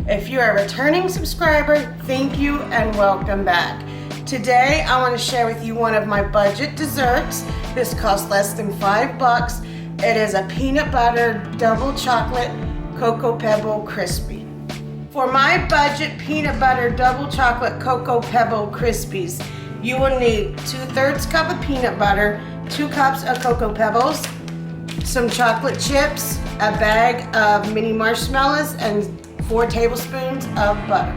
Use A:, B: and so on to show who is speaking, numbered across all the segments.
A: If you're a returning subscriber, thank you and welcome back. Today I want to share with you one of my budget desserts. This costs less than $5. It is a peanut butter double chocolate cocoa pebble crispy. For my budget peanut butter double chocolate cocoa pebble crispies, you will need 2/3 cup of peanut butter, 2 cups of cocoa pebbles, some chocolate chips, a bag of mini marshmallows, and 4 tablespoons of butter.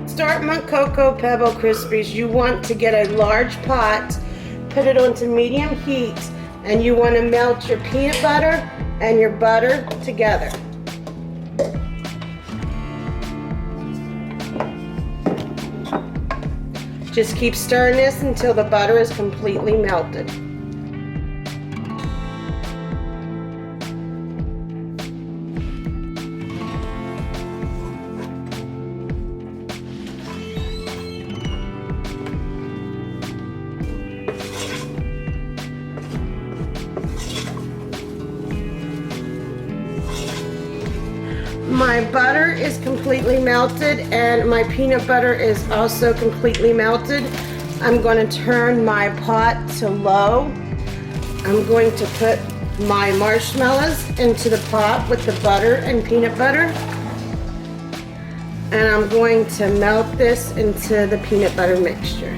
A: Start my cocoa pebble crispies. You want to get a large pot, put it onto medium heat, and you want to melt your peanut butter and your butter together. Just keep stirring this until the butter is completely melted. My butter is completely melted and my peanut butter is also completely melted. I'm going to turn my pot to low. I'm going to put my marshmallows into the pot with the butter and peanut butter. And I'm going to melt this into the peanut butter mixture.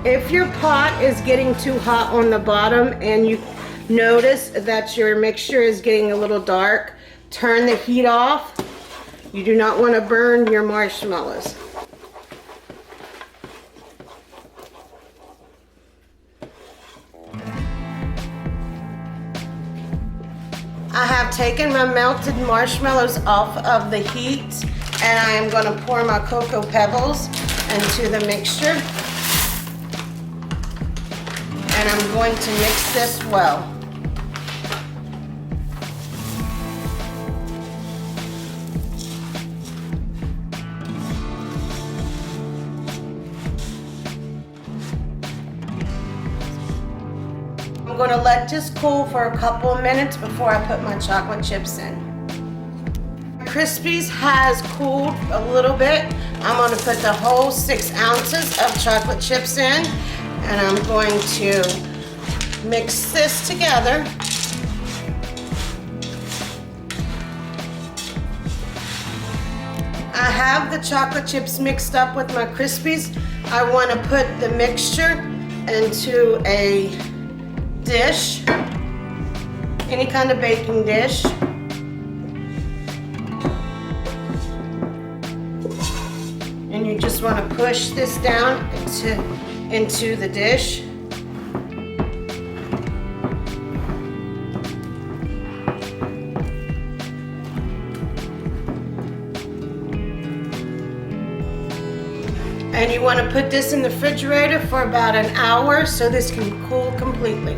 A: If your pot is getting too hot on the bottom and you notice that your mixture is getting a little dark, turn the heat off. You do not want to burn your marshmallows. I have taken my melted marshmallows off of the heat and I am going to pour my cocoa pebbles into the mixture. And I'm going to mix this well. I'm going to let this cool for a couple of minutes before I put my chocolate chips in. Crispies has cooled a little bit. I'm going to put the whole 6 ounces of chocolate chips in. And I'm going to mix this together. I have the chocolate chips mixed up with my Crispies. I want to put the mixture into a dish, any kind of baking dish. And you just want to push this down into the dish. And you want to put this in the refrigerator for about an hour so this can cool completely.